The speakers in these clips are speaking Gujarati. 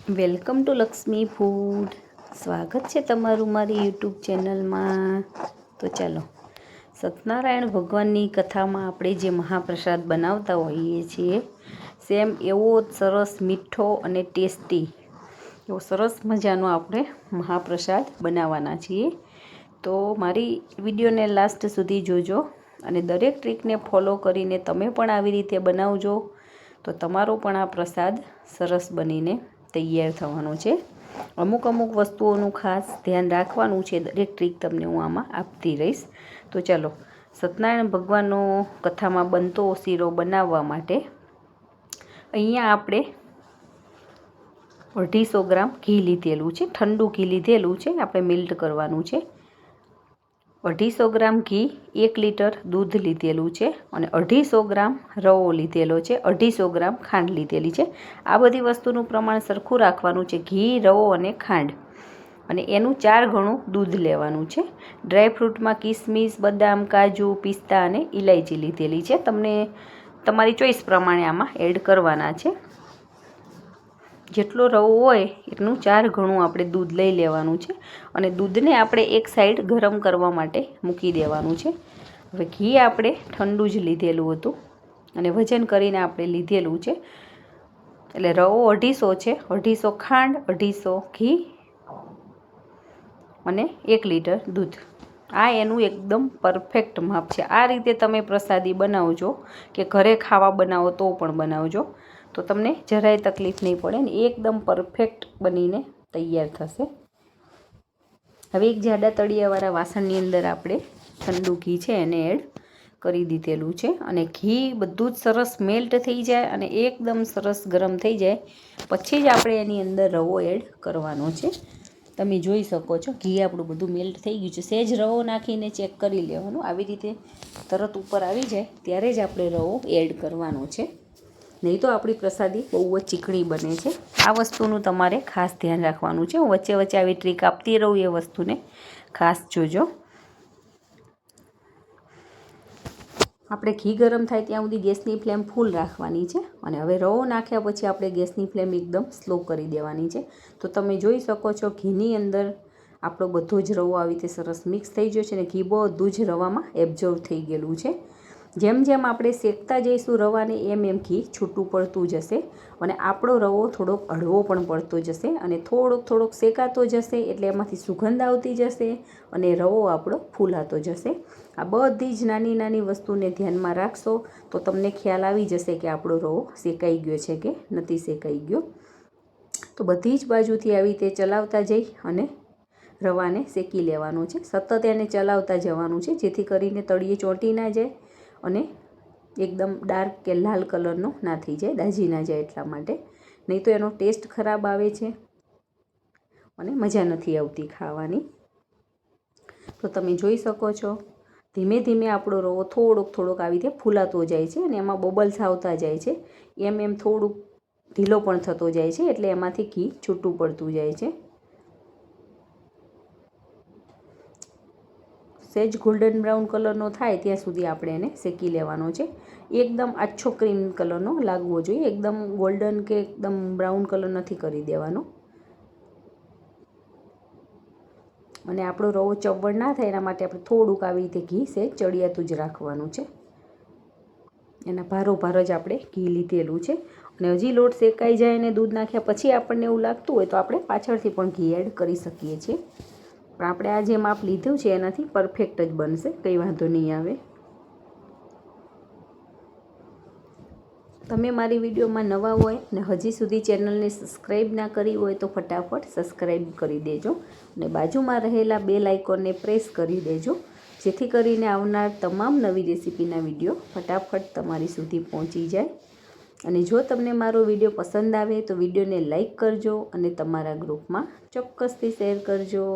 Welcome to Lakshmi food. સ્વાગત છે તમારું મારી યુટ્યુબ ચેનલમાં. તો ચાલો, સત્યનારાયણ ભગવાનની કથામાં આપણે જે મહાપ્રસાદ બનાવતા હોઈએ છીએ, સેમ એવો જ સરસ મીઠો અને ટેસ્ટી એવો સરસ મજાનો આપણે મહાપ્રસાદ બનાવવાના છીએ. તો મારી વિડીયોને લાસ્ટ સુધી જોજો અને દરેક ટ્રીકને ફોલો કરીને તમે પણ આવી રીતે બનાવજો, તો તમારો પણ આ પ્રસાદ સરસ બનીને તૈયાર થવાનો છે. અમુક વસ્તુઓનું ખાસ ધ્યાન રાખવાનું છે. દરેક ટ્રીક તમને હું આમાં આપતી રહીશ. તો ચાલો, સત્યનારાયણ ભગવાનનો કથામાં બનતો શીરો બનાવવા માટે અહીંયા આપણે 250 ગ્રામ ઘી લીધેલું છે. ઠંડુ ઘી લીધેલું છે, આપણે મેલ્ટ કરવાનું છે. 250 ગ્રામ ઘી, 1 લીટર દૂધ લીધેલું છે અને 250 ગ્રામ રવો લીધેલો છે, 250 ગ્રામ ખાંડ લીધેલી છે. આ બધી વસ્તુનું પ્રમાણ સરખું રાખવાનું છે, ઘી, રવો અને ખાંડ, અને એનું 4 ગણું દૂધ લેવાનું છે. ડ્રાયફ્રૂટમાં કિસમિસ, બદામ, કાજુ, પિસ્તા અને ઇલાયચી લીધેલી છે. તમને તમારી ચોઈસ પ્રમાણે આમાં એડ કરવાના છે. જેટલો રવો હોય એટલું 4 ગણું આપણે દૂધ લઈ લેવાનું છે અને દૂધને આપણે એક સાઈડ ગરમ કરવા માટે મૂકી દેવાનું છે. હવે ઘી આપણે ઠંડુ જ લીધેલું હતું અને વજન કરીને આપણે લીધેલું છે. એટલે રવો 250 છે, 250 ખાંડ, 250 ઘી અને 1 લીટર દૂધ. આ એનું એકદમ પરફેક્ટ માપ છે. આ રીતે તમે પ્રસાદી બનાવજો કે ઘરે ખાવા બનાવો તો પણ બનાવજો, તો તમને જરાય તકલીફ નહીં પડે ને એકદમ પરફેક્ટ બનીને તૈયાર થશે. હવે એક જાડા તળિયાવાળા વાસણની અંદર આપણે ઠંડુ ઘી છે એને એડ કરી દીધેલું છે અને ઘી બધું જ સરસ મેલ્ટ થઈ જાય અને એકદમ સરસ ગરમ થઈ જાય પછી જ આપણે એની અંદર રવો એડ કરવાનો છે. તમે જોઈ શકો છો ઘી આપણું બધું મેલ્ટ થઈ ગયું છે. સહેજ રવો નાખીને ચેક કરી લેવાનું. આવી રીતે તરત ઉપર આવી જાય ત્યારે જ આપણે રવો એડ કરવાનો છે, નહીં તો આપણી પ્રસાદી બહુ જ ચીકણી બને છે. આ વસ્તુનું તમારે ખાસ ધ્યાન રાખવાનું છે. હું વચ્ચે વચ્ચે આવી ટ્રીક આપતી રહું, એ વસ્તુને ખાસ જોજો. આપણે ઘી ગરમ થાય ત્યાં સુધી ગેસની ફ્લેમ ફૂલ રાખવાની છે અને હવે રવો નાખ્યા પછી આપણે ગેસની ફ્લેમ એકદમ સ્લો કરી દેવાની છે. તો તમે જોઈ શકો છો ઘીની અંદર આપણો બધો જ રવો આવી રીતે સરસ મિક્સ થઈ ગયો છે અને ઘી બધું જ રવામાં એબ્ઝોર્વ થઈ ગયેલું છે. જેમ જેમ આપણે શેકતા જઈશું રવાને એમ ઘી છૂટું પડતું જશે અને આપણો રવો થોડોક હળવો પણ પડતો જશે અને થોડોક શેકાતો જશે એટલે એમાંથી સુગંધ આવતી જશે અને રવો આપણો ફૂલાતો જશે. આ બધી જ નાની નાની વસ્તુને ધ્યાનમાં રાખશો તો તમને ખ્યાલ આવી જશે કે આપણો રવો શેકાઈ ગયો છે કે નથી શેકાઈ ગયો. તો બધી જ બાજુથી આવી રીતે ચલાવતા જઈ અને રવાને શેકી લેવાનો છે. સતત એને ચલાવતા જવાનું છે જેથી કરીને તળિયે ચોંટી ના જાય અને એકદમ ડાર્ક કે લાલ કલરનો ના થઈ જાય, દાજી ના જાય એટલા માટે. નહીં તો એનો ટેસ્ટ ખરાબ આવે છે અને મજા નથી આવતી ખાવાની. તો તમે જોઈ શકો છો ધીમે ધીમે આપણો રવો થોડોક આવી રીતે ફૂલાતો જાય છે અને એમાં બબલ્સ આવતા જાય છે. એમ થોડુંક ઢીલો પણ થતો જાય છે એટલે એમાંથી ઘી છૂટું પડતું જાય છે. સહેજ ગોલ્ડન બ્રાઉન કલરનો થાય ત્યાં સુધી આપણે એને શેકી લેવાનો છે. એકદમ આછો ક્રીમ કલરનો લાગવો જોઈએ, એકદમ ગોલ્ડન કે એકદમ બ્રાઉન કલર નથી કરી દેવાનો. અને આપણો રવો ચવડ ના થાય એના માટે આપણે થોડુંક આવી રીતે ઘી સહેજ ચડિયાતું જ રાખવાનું છે. એના ભારોભાર જ આપણે ઘી લીધેલું છે અને હજી લોટ શેકાઈ જાય અને દૂધ નાખ્યા પછી આપણને એવું લાગતું હોય તો આપણે પાછળથી પણ ઘી એડ કરી શકીએ છીએ. પણ આપણે આ જે માપ લીધું છે એનાથી પરફેક્ટ જ બનશે, કંઈ વાંધો નહીં આવે. તમે મારી વિડીયોમાં નવા હોય અને હજી સુધી ચેનલને સબસ્ક્રાઈબ ના કરી હોય તો ફટાફટ સબસ્ક્રાઈબ કરી દેજો અને બાજુમાં રહેલા બેલ આઇકોનને પ્રેસ કરી દેજો, જેથી કરીને આવનાર તમામ નવી રેસીપીના વિડીયો ફટાફટ તમારી સુધી પહોંચી જાય. અને જો તમને મારો વિડીયો પસંદ આવે તો વિડીયોને લાઈક કરજો અને તમારા ગ્રુપમાં ચોક્કસથી શેર કરજો.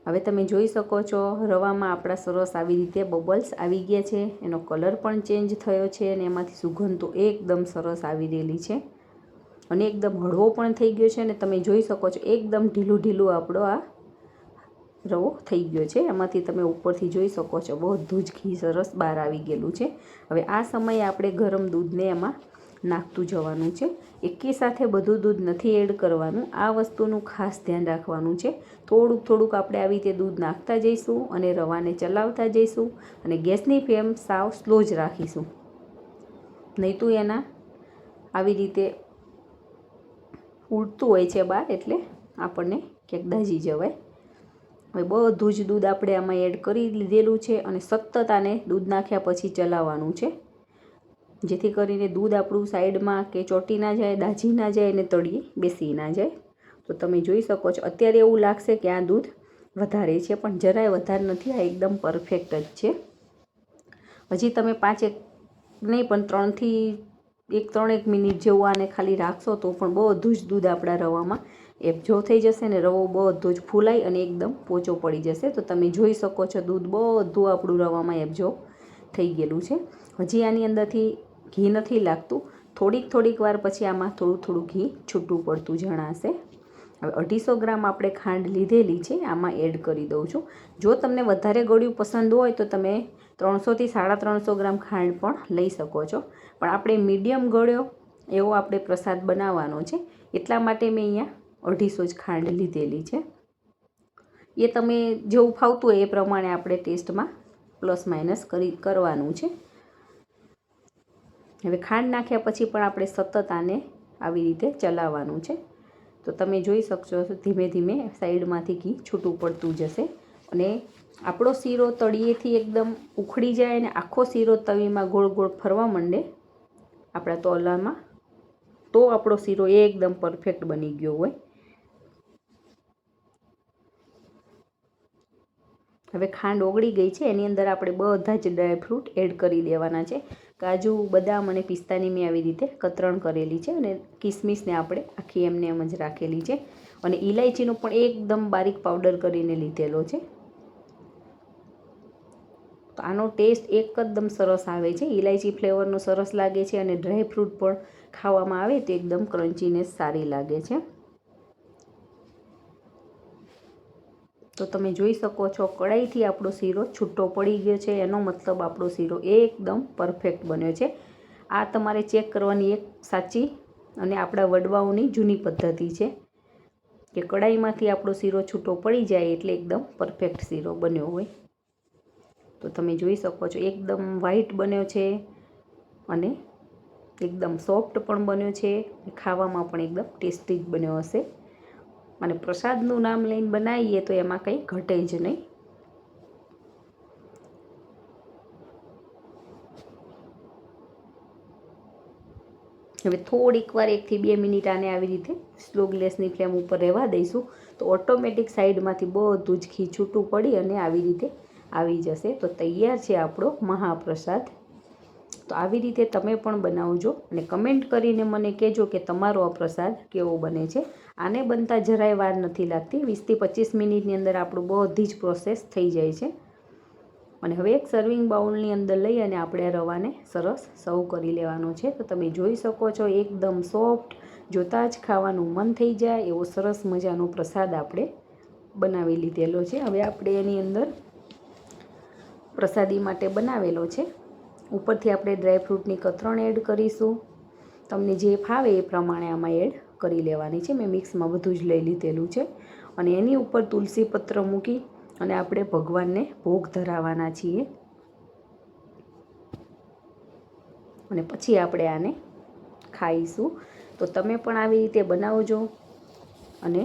હવે તમે જોઈ શકો છો રવામાં આપણા સરસ આવી રીતે બબલ્સ આવી ગયા છે, એનો કલર પણ ચેન્જ થયો છે અને એમાંથી સુગંધ તો એકદમ સરસ આવી રહેલી છે અને એકદમ હળવો પણ થઈ ગયો છે. અને તમે જોઈ શકો છો એકદમ ઢીલું આપણો આ રવો થઈ ગયો છે. એમાંથી તમે ઉપરથી જોઈ શકો છો બધું જ ઘી સરસ બહાર આવી ગયેલું છે. હવે આ સમયે આપણે ગરમ દૂધને એમાં નાખતું જવાનું છે. એકી સાથે બધું દૂધ નથી એડ કરવાનું. આ વસ્તુનું ખાસ ધ્યાન રાખવાનું છે. થોડુંક થોડુંક આપણે આવી રીતે દૂધ નાખતા જઈશું અને રવાને ચલાવતા જઈશું અને ગેસની ફ્લેમ સાવ સ્લો જ રાખીશું, નહીં તો એના આવી રીતે ઉડતું હોય છે બહાર, એટલે આપણને ક્યાંક દાઝી જવાય. હવે બધું જ દૂધ આપણે આમાં એડ કરી લીધેલું છે અને સતત આને દૂધ નાખ્યા પછી ચલાવવાનું છે, જેથી કરીને દૂધ આપણું સાઈડમાં કે ચોંટી ના જાય, દાઝી ના જાય અને તળિયે બેસી ના જાય. તો તમે જોઈ શકો છો અત્યારે એવું લાગશે કે આ દૂધ વધારે છે, પણ જરાય વધારે નથી. આ એકદમ પરફેક્ટ જ છે. હજી તમે 5 નહીં પણ 3 મિનિટ જેવું આને ખાલી રાખશો તો પણ બધું જ દૂધ આપણા રવામાં એબ્ઝોર્બ થઈ જશે ને રવો બધો જ ફૂલાઈ અને એકદમ પોચો પડી જશે. તો તમે જોઈ શકો છો દૂધ બધું આપણું રવામાં એબ્ઝોર્બ થઈ ગયેલું છે. હજી આની અંદરથી ઘી નથી લાગતું. થોડીક વાર પછી આમાં થોડું ઘી છૂટું પડતું જણાશે. હવે 250 ગ્રામ આપણે ખાંડ લીધેલી છે, આમાં એડ કરી દઉં છું. જો તમને વધારે ગળ્યું પસંદ હોય તો તમે 300 થી 350 ગ્રામ ખાંડ પણ લઈ શકો છો, પણ આપણે મીડિયમ ગળ્યો એવો આપણે પ્રસાદ બનાવવાનો છે, એટલા માટે મેં અહીંયા 250 જ ખાંડ લીધેલી છે. એ તમે જેવું ફાવતું હોય એ પ્રમાણે આપણે ટેસ્ટમાં પ્લસ માઇનસ કરવાનું છે. હવે ખાંડ નાખ્યા પછી પણ આપણે સતત આને આવી રીતે ચલાવવાનું છે. તો તમે જોઈ શકશો ધીમે ધીમે સાઈડમાંથી ઘી છૂટું પડતું જશે અને આપણો શીરો તળિયેથી એકદમ ઉખડી જાય અને આખો શીરો તવીમાં ગોળ ગોળ ફરવા માંડે આપણા તોલામાં, તો આપણો શીરો એકદમ પરફેક્ટ બની ગયો હોય. હવે ખાંડ ઓગળી ગઈ છે, એની અંદર આપણે બધા જ ડ્રાયફ્રૂટ એડ કરી દેવાના છે. કાજુ, બદામ અને પિસ્તાની મેં આવી રીતે કતરણ કરેલી છે અને કિસમિસને આપણે આખી એમને એમ જ રાખેલી છે અને ઇલાયચીનો પણ એકદમ બારીક પાવડર કરીને લીધેલો છે. તો આનો ટેસ્ટ એકદમ સરસ આવે છે. ઇલાયચી ફ્લેવરનો સરસ લાગે છે અને ડ્રાયફ્રૂટ પણ ખાવામાં આવે તો એકદમ ક્રન્ચીનેસ સારી લાગે છે. તો તમે જોઈ શકો છો કડાઈથી આપણો શીરો છૂટો પડી ગયો છે, એનો મતલબ આપણો શીરો એકદમ પરફેક્ટ બન્યો છે. આ તમારે ચેક કરવાની એક સાચી અને આપણા વડવાઓની જૂની પદ્ધતિ છે કે કડાઈમાંથી આપણો શીરો છૂટો પડી જાય એટલે એકદમ પરફેક્ટ શીરો બન્યો હોય. તો તમે જોઈ શકો છો એકદમ વ્હાઈટ બન્યો છે અને એકદમ સોફ્ટ પણ બન્યો છે, ખાવામાં પણ એકદમ ટેસ્ટી જ બન્યો હશે. અને પ્રસાદનું નામ લઈને બનાવીએ તો એમાં કંઈ ઘટે જ નહીં. હવે થોડીક વાર 1 થી 2 મિનિટ આને આવી રીતે સ્લો ગેસની ફ્લેમ ઉપર રહેવા દઈશું તો ઓટોમેટિક સાઈડમાંથી બધું જ ઘી છૂટું પડી અને આવી રીતે આવી જશે. તો તૈયાર છે આપણો મહાપ્રસાદ. તો આવી રીતે તમે પણ બનાવજો અને કમેન્ટ કરીને મને કહેજો કે તમારો આ પ્રસાદ કેવો બને છે. આને બનતા જરાય વાર નથી લાગતી. 20 થી 25 મિનિટની અંદર આપણું બધી જ પ્રોસેસ થઈ જાય છે. અને હવે એક સર્વિંગ બાઉલની અંદર લઈ અને આપણે રવાને સરસ સર્વ કરી લેવાનો છે. તો તમે જોઈ શકો છો એકદમ સોફ્ટ, જોતાં જ ખાવાનું મન થઈ જાય એવો સરસ મજાનો પ્રસાદ આપણે બનાવી લીધેલો છે. હવે આપણે એની અંદર પ્રસાદી માટે બનાવેલો છે, ઉપરથી આપણે ડ્રાયફ્રૂટની કતરણ એડ કરીશું. તમને જે ફાવે એ પ્રમાણે આમાં એડ કરી લેવાની છે. મેં મિક્સમાં બધું જ લઈ લીધેલું છે અને એની ઉપર તુલસી પત્ર મૂકી અને આપણે ભગવાનને ભોગ ધરાવવાના છીએ અને પછી આપણે આને ખાઈશું. તો તમે પણ આવી રીતે બનાવજો અને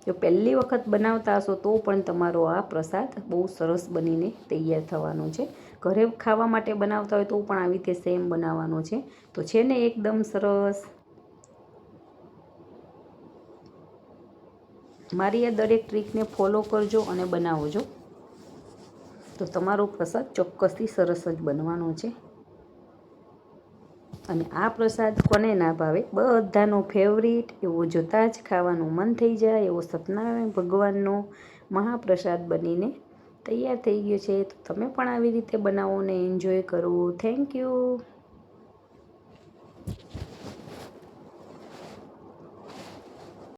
જો પહેલી વખત બનાવતા હશો તો પણ તમારો આ પ્રસાદ બહુ સરસ બનીને તૈયાર થવાનો છે. ઘરે ખાવા માટે બનાવતા હોય તો પણ આવી રીતે સેમ બનાવવાનો છે. તો છે ને એકદમ સરસ. મારી આ દરેક ટ્રીકને ફોલો કરજો અને બનાવજો તો તમારો પ્રસાદ ચોક્કસથી સરસ જ બનવાનો છે. અને આ પ્રસાદ કોને ના ભાવે, બધાનો ફેવરિટ, એવો જોતાં જ ખાવાનું મન થઈ જાય એવો સત્યનારાયણ ભગવાનનો મહાપ્રસાદ બનીને તૈયાર થઈ ગયો છે. તો તમે પણ આવી રીતે બનાવો ને એન્જોય કરો. Thank you.